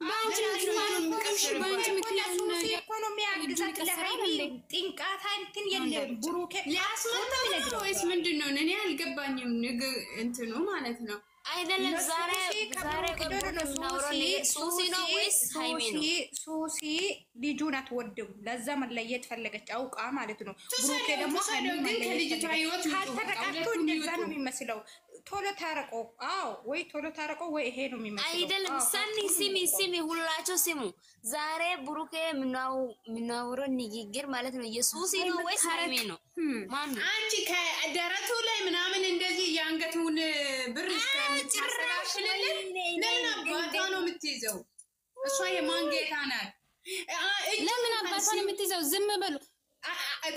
ባንቺ ምክንያት ነው ኢኮኖሚ አግዛት ለሃይሚ ጥንቃታ እንትን የለም ብሩኬ ሊያስመጣው ወይስ ምንድነው? እኔ አልገባኝም። እንትኑ ማለት ነው አይደለም ዛሬ ሱሲ ነው ወይስ ሃይሚ ነው? ሱሲ ልጁን አትወድም፣ ለዛ መለየት ፈለገች አውቃ ማለት ነው። ብሩኬ ደግሞ ሃይሚ ከልጅቷ ህይወት ካልተረቃቱ እንደዛ ነው የሚመስለው። ቶሎ ታረቆ ወይ ቶሎ ታረቆ ወይ ይሄ ነው የሚመስለው አይደለም። ሰኒ ሲሚ ሁላችሁ ሲሙ። ዛሬ ብሩኬ ምናውሮ ንግግር ማለት ነው የሱሲ ነው ወይስ ሃይሚ ነው? ማን ነው? አንቺ ከደረቱ ላይ ምናምን እንደዚህ ያንገቱን ብር ይስተካከለልን ለምን አባቷ ነው የምትይዘው? እሷ የማን ጌታ ናት? ለምን አባቷ ነው የምትይዘው? ዝም በሉ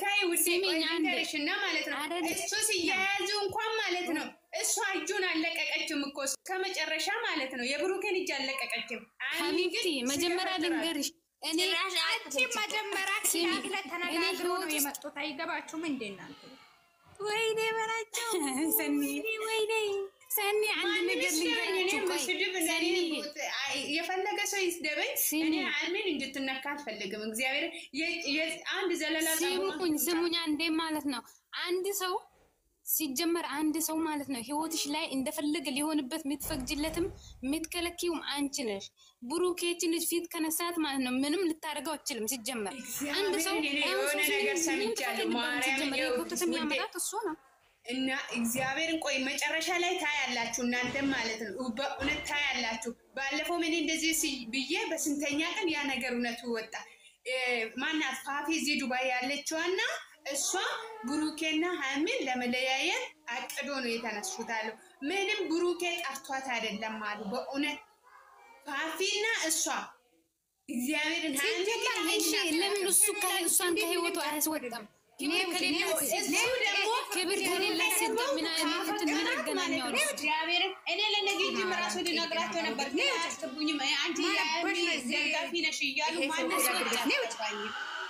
ታይ ውዴ አንደርሽና ማለት ነው እሱ ሲያያዙ እንኳን ማለት ነው እሷ እጁን አለቀቀችም እኮ ከመጨረሻ ማለት ነው የብሩኬን እጅ አለቀቀችም። ሀቢብቲ መጀመሪያ ልንገርሽ እኔ መጀመሪያ ሲያግለ ተነጋግሮ ነው የመጡት። አይገባችሁም እንዴ እናንተ? ወይኔ በላቸው ወይኔ ሰኒ አንድ ነገር ልንገርሽ። የፈለገ ሰው ይስደበኝ፣ እኔ አልሜን እንድትነካ አልፈልግም። እግዚአብሔር አንድ ዘለላ ስሙኝ አንዴ ማለት ነው አንድ ሰው ሲጀመር አንድ ሰው ማለት ነው ህይወትሽ ላይ እንደፈለገ ሊሆንበት የምትፈቅጂለትም የምትከለኪውም አንቺ ነሽ። ብሩኬችን ፊት ከነሳት ማለት ነው ምንም ልታደርገው አትችልም። ሲጀመር አንድ ሰው የሆነ ነገር ሰምቻለሁ ማርያም የሚያመጣት እሱ ነው እና እግዚአብሔርን ቆይ መጨረሻ ላይ ታያላችሁ እናንተም ማለት ነው በእውነት ታያላችሁ። ባለፈው ምን እንደዚህ ብዬ በስንተኛ ቀን ያ ነገር እውነቱ ወጣ። ማናት ፋፊ እዚህ ዱባይ ያለችዋና እሷ ብሩኬና ሃይሚን ለመለያየት አቅዶ ነው የተነሱታል። ምንም ብሩኬ ጠርቷት አይደለም አሉ በእውነት ፋፊና እሷ እግዚአብሔርን ሃይሚን ለምን እሱ ከእሷን ከህይወቱ አያስወጣም? ክብር ከሌላ ሴት ምን አገናኘው? እግዚአብሔርን እኔ ለነገ ጅምራሱ ልነግራቸው ነበር ግን አያስገቡኝም። አንቺ ደጋፊ ነሽ እያሉ ማነው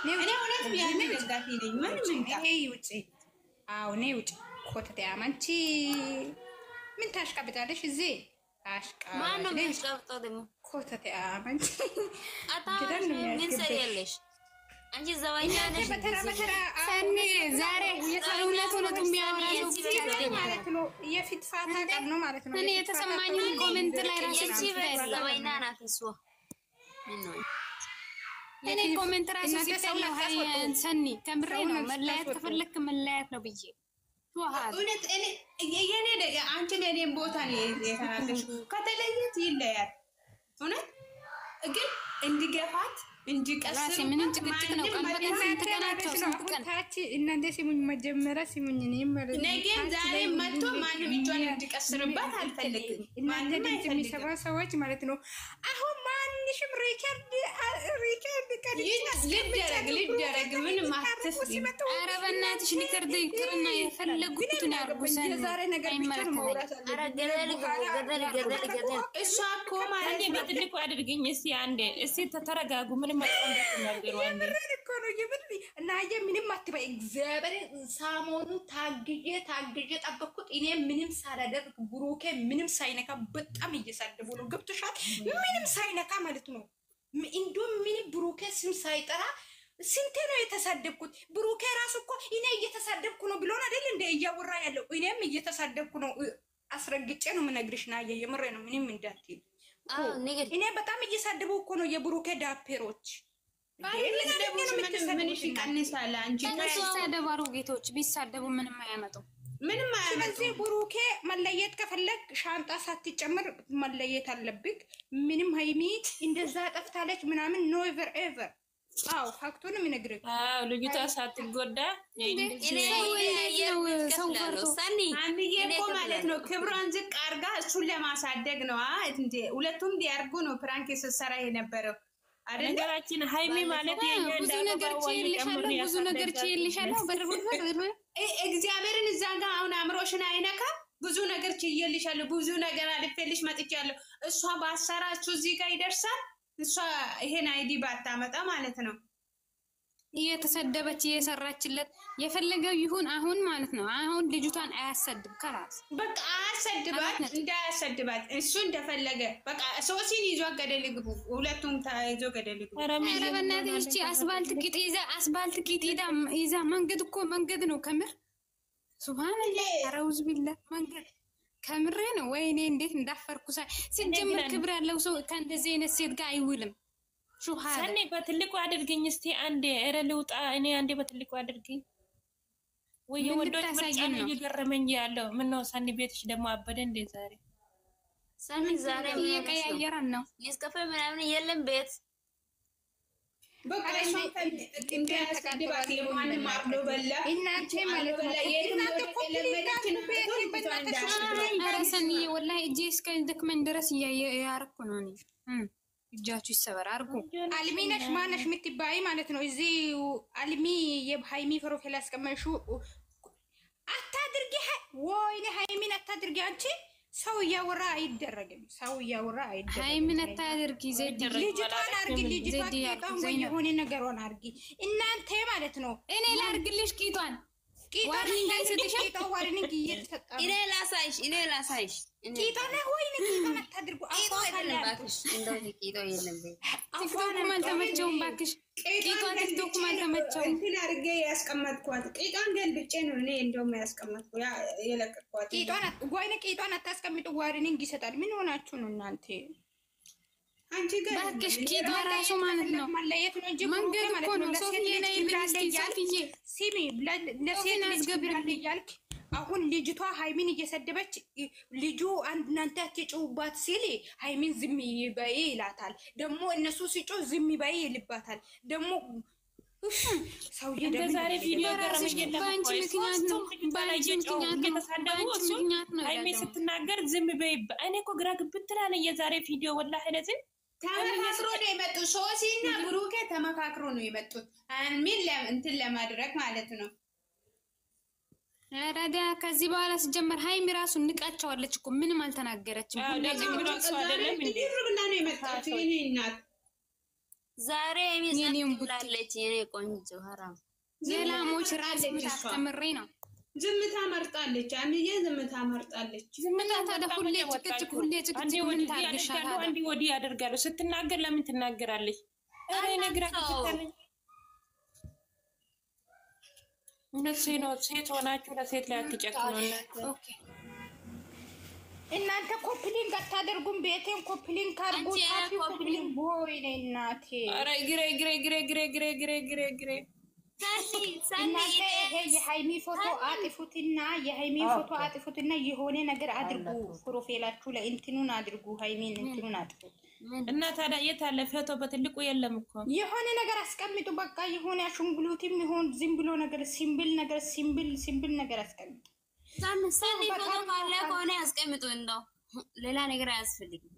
እኔ እውነት ያኔ ደጋፊ ነኝ። ምንም ውጪ እኔ ውጪ ኮተት ያማንቺ ምን ታሽቃብጣለሽ? እዚህ ማን ነው የሚያሽቃብጠው ደግሞ? ኮተት ያማንቺ አታውቂም ምን ሰሪያለሽ አንቺ? ዘዋኛ ነሽ ሰኒ ዛሬ የሰውነት ነው የሚያወራው ማለት ነው። የፊት ፋታ ቀን ነው ማለት ነው። እኔ የተሰማኝን ኮሜንት ላይ ራሱ ዘዋኛ ናት እሷ ነው እኔ ኮሜንት ራሱ ሲተላው ሰኒ ከምሬ ነው መለያየት ከፈለክ መለያየት ነው ብዬ እውነት እኔ የኔ ደጋ አንቺ ለኔም ቦታ ነው የተናገርሽ። ከተለየት ይለያል እውነት ግን እንዲገፋት እንዲቀስር ምንም ጭቅጭቅ ነው። ቀን በቀን ስንትቀናቸው ስንትቀን ታቺ እናንተ ሲሙኝ መጀመሪያ ሲሙኝ እኔም ማለት ነው ነገም ዛሬ መጥቶ ማንም እጇን እንዲቀስርባት አልፈልግም። እናንተ ድምጽ የሚሰባ ሰዎች ማለት ነው አሁን ማንሽም ሪከርድ ሊደረግ ምንም አትፍሪ። ኧረ በእናትሽ ሊከርድ ይቅርና የፈለጉትን ያርጉ። ዛሬ ነገር ብቻ ነው ማውራት ገደል እሷ እኮ ማለት በትልቁ አድርግኝ እስቲ አንዴ እስቲ ተረጋጉ። ምንም ማጥፋት ነገር አንዴ እኮ ነው ይብል እና ምንም አትበይ። እግዚአብሔር ሳሞኑ ታግዬ ጠበቅኩት። እኔ ምንም ሳላደርግ ብሩኬ ምንም ሳይነካ በጣም እየሳደቡ ነው። ገብቶሻል? ምንም ሳይነካ ማለት ነው። እንደውም ምንም ብሩኬ ስም ሳይጠራ ስንቴ ነው የተሳደብኩት? ብሩኬ ራሱ እኮ እኔ እየተሳደብኩ ነው ብሎን አይደል እንደ እያወራ ያለው። እኔም እየተሳደብኩ ነው። አስረግጬ ነው የምነግርሽ። ናየ የምሬ ነው። ምንም እንዳትይ እኔ በጣም እየሳደቡ እኮ ነው የብሩኬ ዳፔሮች። ምን ይቀንሳል? አንቺ ተሳደባሩ ጌቶች ቢሳደቡ ምንም አያመጡም። ምንም አያመጡም። ስለዚህ ብሩኬ መለየት ከፈለግ ሻንጣ ሳትጨምር መለየት አለብክ። ምንም ሃይሚ እንደዛ ጠፍታለች ምናምን ኖ ኤቨር ኤቨር። ፋክቱን የሚነግርህ ልጅቷ ሳትጎዳ አንዬ እኮ ማለት ነው ክብሯን ዝቅ አርጋ እሱን ለማሳደግ ነው። እንዴ ሁለቱም ሊያርጉ ነው ፕራንክ ስትሰራ የነበረው አይደል? ነገራችን ሃይሚ ማለት ብዙ ነገር ችዬልሻለሁ እግዚአብሔርን እዛ ጋር አሁን አምሮሽን አይነካ ብዙ ነገር ችዬልሻለሁ፣ ብዙ ነገር አልፌልሽ መጥቻለሁ። እሷ ባሰራችሁ እዚህ ጋር ይደርሳል። እሷ ይሄን አይዲ ባታመጣ ማለት ነው እየተሰደበች እየሰራችለት የፈለገው ይሁን አሁን ማለት ነው። አሁን ልጅቷን አያሰድብ ከራስ በቃ አያሰድባት፣ እንዳያሰድባት እሱ እንደፈለገ በቃ ሶሲን ይዞ ገደል ግቡ፣ ሁለቱም ተይዞ ገደል ግቡ። ኧረ በእናትህ እቺ አስፋልት ቂጥ ይዛ መንገድ እኮ መንገድ ነው ከምር ሱብሃንአላህ። ኧረ ውዝ ቢላ መንገድ ከምሬ ነው። ወይኔ እንዴት እንዳፈርኩ ሲጀምር ክብር ያለው ሰው ከእንደዚህ አይነት ሴት ጋር አይውልም። ሰኔ በትልቁ አድርገኝ እስቲ አንዴ። ኧረ ልውጣ እኔ አንዴ በትልቁ አድርገኝ። ወይ ወንዶች ምርጫ ነው እየገረመኝ ያለው። ምን ነው ሰኔ ቤትሽ ደግሞ አበደ እንዴ ዛሬ? ሰኔ ዛሬ እየቀያየረን ነው። ሊስከፈ ምናምን የለም ቤት በቃ እሱ እንዳያሰድባት ለማንም አርዶ በላ እናንተ ማለት ነው። ኧረ ሰኒ ወላሂ እጄ እስከ ደክመኝ ድረስ እያረኩ ነው እኔ። እጃችሁ ይሰበር አርጉ። አልሚ ነሽ ማነሽ የምትባይ ማለት ነው። እዚህ አልሚ የሃይሚ ፕሮፋይል አስቀመጥሹ አታድርጊ። ወይኔ ሃይሚን አታድርጊ። አንቺ ሰው እያወራ አይደረግም። ሰው እያወራ አይደረግም። ሃይሚን አታድርጊ። ልጅቷን አርጊ። ልጅቷን ቂጧን የሆነ ነገሯን አርጊ። እናንተ ማለት ነው። እኔ ላርግልሽ ቂጧን ዋርኒንግ ይሰጥሻል። ቂጧን ዋርኒንግ እየተሰጣ እኔ ላሳይሽ ቂጧን ወይኔ ቂጧን አታድርጉ። ባክሽ እንደው ቂጧ የለም ቤት ቲክቶክ አልተመቸውም ባክሽ። ቂጧን ቲክቶክ አልተመቸውም። እንትን አድርጌ ያስቀመጥኳት ቂጧን ገልብጬ ነው እኔ እንደውም ያስቀመጥኩ የለቀቅኳት ቂጧን ወይኔ ቂጧን አታስቀምጡ። ዋርኒንግ ይሰጣል። ምን ሆናችሁ ነው እናንተ? አንቺ ጋር ባክሽ ቂጧ ራሱ ማለት ነው ማለየት ነው እንጂ መንገድ እኮ ነው። ሶፊዬ ላይ ሶፊዬ ሲሚ ለሴት ልጅ ክብር አለ እያልክ አሁን ልጅቷ ሃይሚን እየሰደበች ልጁ እናንተ አትጩባት ሲል ሃይሚን ዝም በይ ይላታል። ደግሞ እነሱ ሲጮ ዝም በይ ይልባታል። ደግሞ ሰውዬ ዛሬ ቪዲዮ ገረመኝ። ባንቺ ምክንያት ነው ሃይሚ ስትናገር ዝም በይ። እኔ እኮ ግራ ግብት ትላለ የዛሬ ቪዲዮ ወላሂ ለዚህ ተመካክሮ ነው የመጡት። ሶሲና ብሩኬ ተመካክሮ ነው የመጡት። አሚን እንትን ለማድረግ ማለት ነው። ረዳ ከዚህ በኋላ ሲጀመር ሃይሚ ራሱ ንቃቸዋለች እኮ ምንም አልተናገረችም። ብላ ነው የመጣችው የኔ እናት። ዛሬ የሚዘም ብላለች የኔ ቆንጆ ሐራም የላሞች ራስ ምታስተምሬ ነው። ዝምታ መርጣለች። አንዬ ዝምታ መርጣለች። ዝምታ ታዲያ ሁሌ ጭቅጭቅ ምን ታርግሻለሁ? አንዴ ወዲህ ያደርጋሉ። ስትናገር ለምን ትናገራለች? አሬ ነግራ ከተተለኝ እነሱ ነው ሴት ሆናችሁ ለሴት ላይ አትጨክኑ። እናንተ ኮፕሊንግ አታደርጉም? ቤቴን ኮፕሊንግ ካርጉ ታፊ ኮፕሊንግ ወይኔ እናቴ። አረ ግሬ እናንተ ይሄ የሃይሚ ፎቶ አጥፉትና የሆነ ነገር አድርጉ። ፕሮፋይላችሁ ላይ እንትኑን አድርጉ። ሃይሚን እንትኑን አጥፉት እና ታዲያ የት አለ ፎቶ? በትልቁ የለም እኮ የሆነ ነገር አስቀምጡ። በቃ የሆነ አሽንጉሉትም ይሁን ዝም ብሎ ነገር ሲምብል ነገር አስቀምጡ። ሰኒ ፎቶ ካለ ከሆነ ያስቀምጡ። እንደው ሌላ ነገር አያስፈልግም።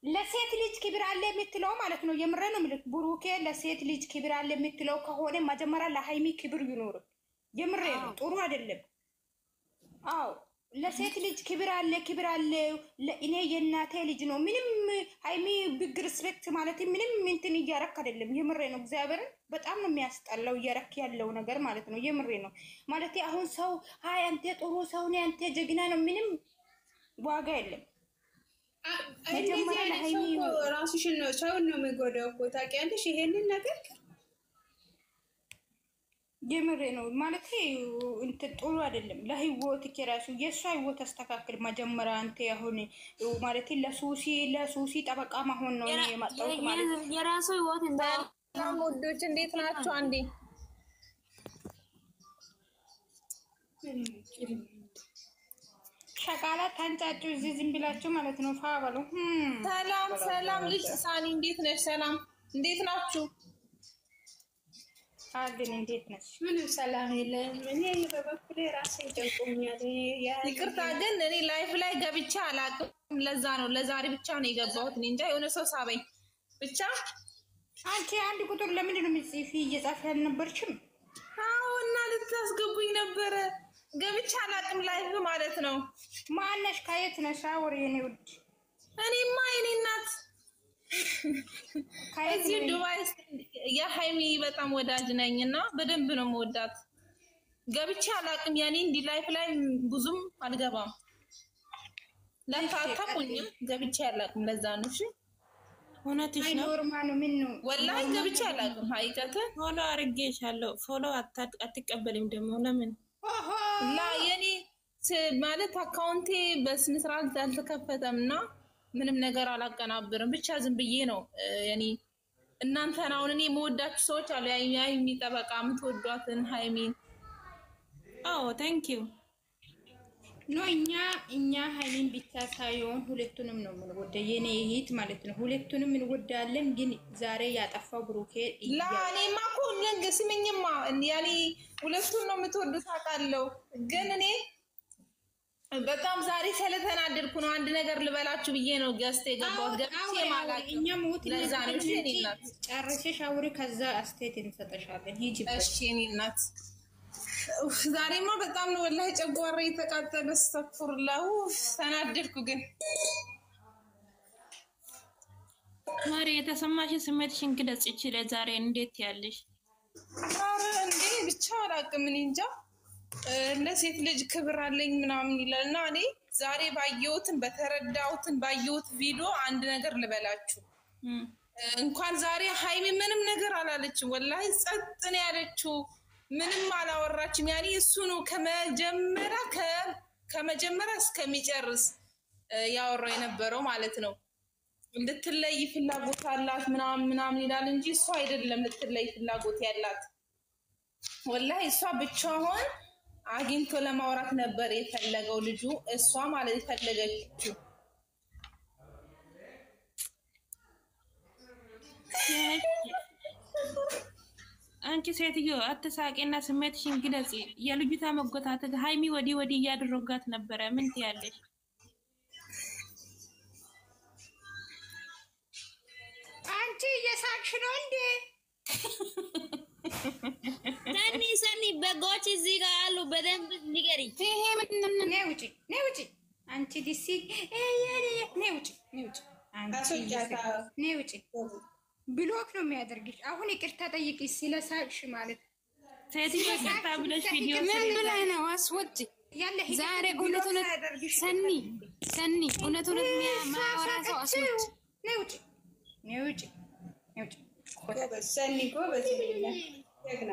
ለሴት ልጅ ክብር አለ የምትለው ማለት ነው። የምረ ነው ማለት ብሩኬ ለሴት ልጅ ክብር አለ የምትለው ከሆነ መጀመሪያ ለሃይሚ ክብር ይኖር። የምረ ነው ጥሩ አይደለም። አዎ ለሴት ልጅ ክብር አለ። እኔ የእናቴ ልጅ ነው። ምንም ሃይሚ ቢግ ሪስፔክት ማለት ምንም እንትን እያረክ አይደለም። የምሬ ነው። እግዚአብሔርን በጣም ነው የሚያስጠላው እያረክ ያለው ነገር ማለት ነው። የምሬ ነው ማለት አሁን ሰው ሃይ አንተ ጥሩ ሰው ነህ አንተ ጀግና ነው ምንም ዋጋ የለም። ራስሽን ነው ሰውን ነው የሚጎዳው እኮ ታውቂያለሽ። ይሄንን ነገር የምሬ ነው ማለት እንትን ጥሩ አይደለም ለህይወት ከራሱ የሷ ህይወት አስተካክል መጀመሪያ። አንተ አሁን ማለት ለሱሲ ጠበቃ መሆን ነው የመጣው ማለት የራሱ ህይወት ወዶች እንዴት ናችሁ? አንዴ ሸቃላ ታንጫጩ እዚህ ዝም ብላችሁ ማለት ነው። ፋበሉ ሰላም ልጅ ሳኒ እንዴት ነሽ? ሰላም እንዴት ናችሁ? አግን እንዴት ነሽ? ምንም ሰላም የለም። እኔ በበኩሌ ራሴ ጨንቆኛል። ይቅርታ ግን እኔ ላይፍ ላይ ገብቼ አላውቅም። ለዛ ነው ለዛሬ ብቻ ነው የገባሁት። እኔ እንጃ የሆነ ሰው ሳበኝ ብቻ። አንቺ አንድ ቁጥር ለምንድን ነው የምትጽፊ? እየጻፍሽ አልነበርሽም? አዎ እና ልታስገቡኝ ነበረ። ገብቼ አላውቅም ላይፍ ማለት ነው። ማነሽ? ከየት ነሽ? አውሪ የኔ ውድ። እኔማ የኔ እናት እዚህ የሃይሚ በጣም ወዳጅ ነኝና በደንብ ነው የምወዳት። ገብቼ አላቅም ያኔ እንዲህ ላይፍ ላይ ብዙም አልገባም። ለታታቁኝም ገብቼ አላቅም። ለዛ ነው እሺ እውነትሽ ነው። ኖርማል ነው። ምን ነው ወላሂ ገብቼ አላቅም። ሀይቀተ ፎሎ አርጌሻለሁ። ፎሎ አትቀበልም ደግሞ ለምን? ላ የኔ ማለት አካውንቴ በስነ ስርዓት አልተከፈተም እና ምንም ነገር አላቀናብርም። ብቻ ዝም ብዬ ነው ያኔ እናንተን አሁን እኔ የምወዳችሁ ሰዎች አሉ። ሃይሚ ጠበቃ የምትወዷትን ሃይሚን አዎ ታንክ ዩ ኖ እኛ ሃይሚን ብቻ ሳይሆን ሁለቱንም ነው የምንወደው። የኔ እህት ማለት ነው ሁለቱንም እንወዳለን። ግን ዛሬ ያጠፋው ብሩኬ ላ እኔማ እኮ ስምኝማ ያኔ ሁለቱን ነው የምትወዱት አውቃለሁ። ግን እኔ በጣም ዛሬ ስለተናደድኩ ነው አንድ ነገር ልበላችሁ ብዬ ነው ገስት የገባሁት። ገብቼ ማላቅ እኛ ሞት ለዛ ነው እሺ። እኔ እናት ጨርሰሽ አውሪ፣ ከዛ አስተያየት እንሰጥሻለን። ሂጂ እሺ። እኔ እናት ዛሬማ በጣም ነው ወላሂ ጨጓራ የተቃጠለ። አስተግፍሩላህ ተናደድኩ። ግን ማሪ የተሰማሽን ስሜትሽን ግለጽ። ይችላል ዛሬ እንዴት ያለሽ? ኧረ እንዴ ብቻ አላውቅም። እኔ እንጃ ለሴት ልጅ ክብር አለኝ ምናምን ይላል እና እኔ ዛሬ ባየሁትን በተረዳሁትን ባየሁት ቪዲዮ አንድ ነገር ልበላችሁ። እንኳን ዛሬ ሃይሚ ምንም ነገር አላለችም። ወላሂ ጸጥ ነው ያለችው። ምንም አላወራችም። ያኔ እሱ ነው ከመጀመሪያ እስከሚጨርስ ያወራው የነበረው ማለት ነው። እንድትለይ ፍላጎት አላት ምናምን ይላል እንጂ እሷ አይደለም ልትለይ ፍላጎት ያላት። ወላሂ እሷ ብቻዋን አግኝቶ ለማውራት ነበር የፈለገው ልጁ። እሷ ማለት የፈለገችው አንቺ ሴትዮ አትሳቂና ስሜትሽን ግለጽ። የልጅቷ መጎታተት ሃይሚ ወዲህ እያደረጋት ነበረ። ምን ትያለሽ? አንቺ እየሳቅሽ ነው እንዴ? ሰኒ በጎች እዚህ ጋር አሉ። በደንብ ንገሪ። ይሄ ምንድን ነው? ነይ ውጪ አንቺ ዲሲ ነይ ውጪ ነይ ውጪ። ብሎክ ነው የሚያደርግሽ። አሁን ይቅርታ ጠይቂ ስለሳቅሽ ማለት ሴትዮ ይቅርታ ብለሽ ቪዲዮ ምን ላይ ነው አስወጪ? ዛሬ እውነት ሰኒ እውነት ማወራ ሰው አስወጪ። ነይ ውጪ ሰኒ ጎበዝ ጀግና።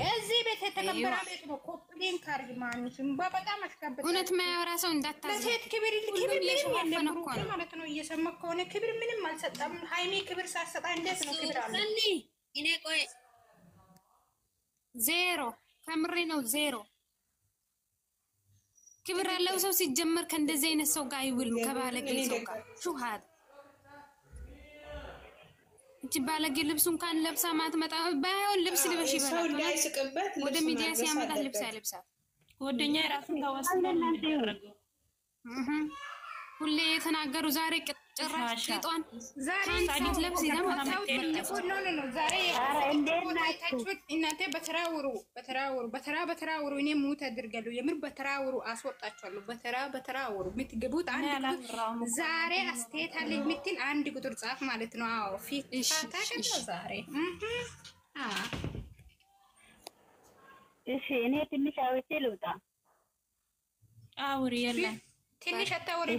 እዚህ ቤት የተከበረ ቤት ነው። ኮፕሌን ካርግ ማንሽም በጣም አሽካበት እውነት ማያወራ ሰው እንዳታዘ ለሴት ክብር ማለት ነው። እየሰማ ከሆነ ክብር ምንም አልሰጣም። ሃይሚ ክብር ሳሰጣ እንዴት ነው ክብር አለ? ሰኒ እኔ ቆይ ዜሮ ከምሬ ነው ዜሮ ክብር ያለው ሰው ሲጀመር ከእንደዚህ አይነት ሰው ጋር አይውልም። ከባለጌ ሰው ጋር ሹሃት እቺ ባለጌ ልብሱን ካን ለብሳ ማትመጣ ባይሆን ልብስ ልበሽ ይበላል። ወደ ሚዲያ ሲያመጣት ልብስ አይለብሳት። ወደኛ የራሱን ተዋስቶ ነው ሁሌ የተናገሩ ዛሬ ጭራሽ ቂጧን ሳዲት ለብስ ይዘን እናንተ በተራ ውሩ። እኔ ሙት አድርጋለሁ። የምር በተራ ውሩ አስወጣችኋለሁ። በተራ ውሩ የምትገቡት አንድ ዛሬ አስተያየት አለ የምትል አንድ ቁጥር ጻፍ ማለት ነው። አዎ ፊት ታከለ ዛሬ እሺ እኔ ትንሽ አውርቼ ልውጣ። አውሪ የለም ትንሽ አታወሪ።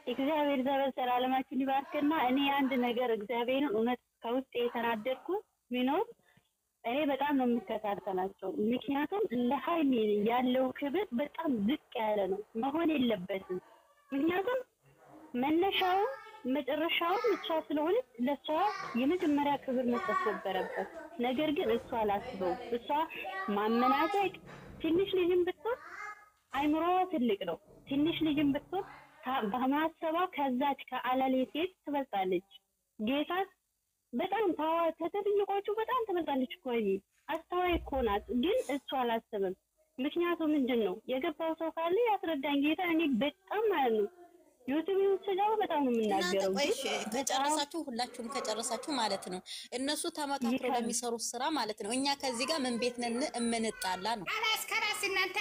እግዚአብሔር ዘበሰር አለማችን ይባርክና እኔ አንድ ነገር እግዚአብሔርን እውነት ከውስጥ የተናደድኩት ቢኖር እኔ በጣም ነው የምከታተላቸው። ምክንያቱም ለሃይሚ ያለው ክብር በጣም ዝቅ ያለ ነው፣ መሆን የለበትም። ምክንያቱም መነሻው መጨረሻው እሷ ስለሆነች ለሷ የመጀመሪያ ክብር መስጠት ነበረበት። ነገር ግን እሷ አላስበው። እሷ ማመናጨቅ ትንሽ ልጅም ብትሆን አይምሮዋ ትልቅ ነው። ትንሽ ልጅም ብትሆን በማሰባ ከዛች ከአላሌ ሴት ትበልጣለች። ጌታ በጣም ተትልቆቹ በጣም ትበልጣለች እኮ አስተዋይ እኮ ናት። ግን እሷ አላሰበም። ምክንያቱም ምንድነው የገባው ሰው ካለ ያስረዳኝ ጌታ። እኔ በጣም ማለት ነው ዩቲዩብ ስለው በጣም ነው የምናገረው። ቆይሽ ከጨረሳችሁ ሁላችሁም ከጨረሳችሁ ማለት ነው እነሱ ተመካክረው ለሚሰሩት ስራ ማለት ነው። እኛ ከዚህ ጋር ምን ቤት ነን እምንጣላ ነው። አላስከራስ እናንተ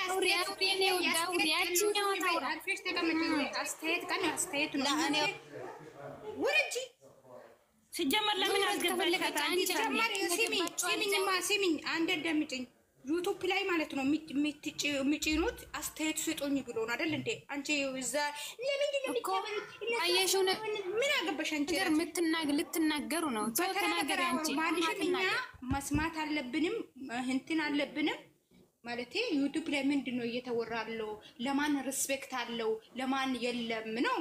አስተያየት ውርጂ ሲጀመር ለምን አስገባልከታ አንቺ ሲሚኝ አንድ እንደምጭኝ ዩቲዩብ ላይ ማለት ነው የሚጭኑት አስተያየት ስጡኝ ብሎ ነው አይደል እንዴ? አንቺ እዛ ለምንድን ነው አየሽው? ምን አገባሽ አንቺ? ልትናገሩ ነው ተናገሪ አንቺ። ማንሽኛ መስማት አለብንም እንትን አለብንም ማለት ዩቲዩብ ላይ ምንድነው እየተወራለው? ለማን ሪስፔክት አለው ለማን የለም ነው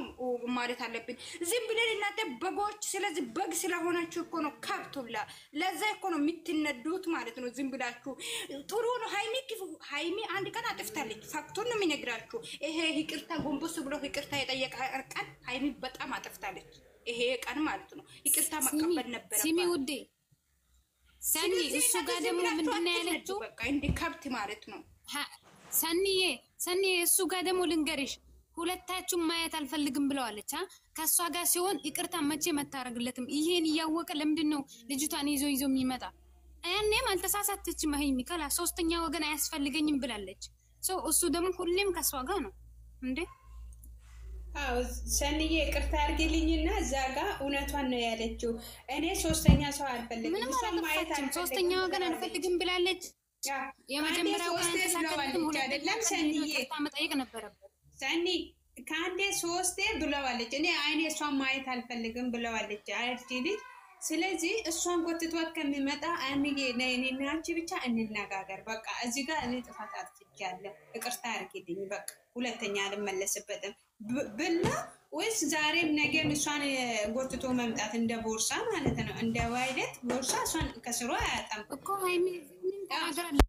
ማለት አለብን። ዝም ብለን እናንተ በጎች ስለዚህ በግ ስለሆናችሁ እኮ ነው ካብቱላ ለዛ እኮ ነው የምትነዱት ማለት ነው። ዝም ብላችሁ ጥሩ ነው። ሃይሚ አንድ ቀን አጥፍታለች። ፋክቱን ነው የሚነግራችሁ። ይሄ ይቅርታ ጎንበስ ብሎ ይቅርታ የጠየቀ ቀን ሃይሚ በጣም አጥፍታለች። ይሄ ቀን ማለት ነው ይቅርታ መቀበል ነበር። ሲሚ ውዴ ሰኒ እሱ ጋር ደግሞ ምንድነው ያለችው? በቃ እንደ ከብት ማለት ነው። ሰኒ እሱ ጋር ደግሞ ልንገርሽ ሁለታችሁም ማየት አልፈልግም ብለዋለች። ከሷ ጋር ሲሆን ይቅርታ መቼ መታረግለትም። ይሄን እያወቀ ለምንድነው ልጅቷን ይዞ የሚመጣ? ያኔም አልተሳሳተችም። ሃይሚ ከላ ሶስተኛ ወገን አያስፈልገኝም ብላለች። እሱ ደግሞ ሁሌም ከሷ ጋር ነው እንዴ? አዎ ሰኒዬ ይቅርታ አድርጊልኝና እዛ ጋር እውነቷን ነው ያለችው። እኔ ሶስተኛ ሰው አልፈልግም። ምንም አልፈልግም ሶስተኛ ወገን አልፈልግም ብላለች። የመጀመሪያው ቀን ተሳከተም አይደለም ሰኒዬ ይቅርታ መጠየቅ ነበረበት። ሰኒ ከአንዴ ሶስቴ ብለዋለች። እኔ አይኔ እሷን ማየት አልፈልግም ብለዋለች አይደል? ስለዚህ እሷን ጎትቷት ከሚመጣ አንዬ ነይና አንቺ ብቻ እንነጋገር። በቃ እዚህ ጋር እኔ ጥፋት አጥፍቻለሁ ይቅርታ አድርጊልኝ በቃ ሁለተኛ አልመለስበትም ብላ ወይስ ዛሬም ነገም እሷን ጎትቶ መምጣት እንደ ቦርሳ ማለት ነው። እንደ ዋይለት ቦርሳ እሷን ከስሩ አያጣም እኮ ሃይሚ ምን ተናገራለች?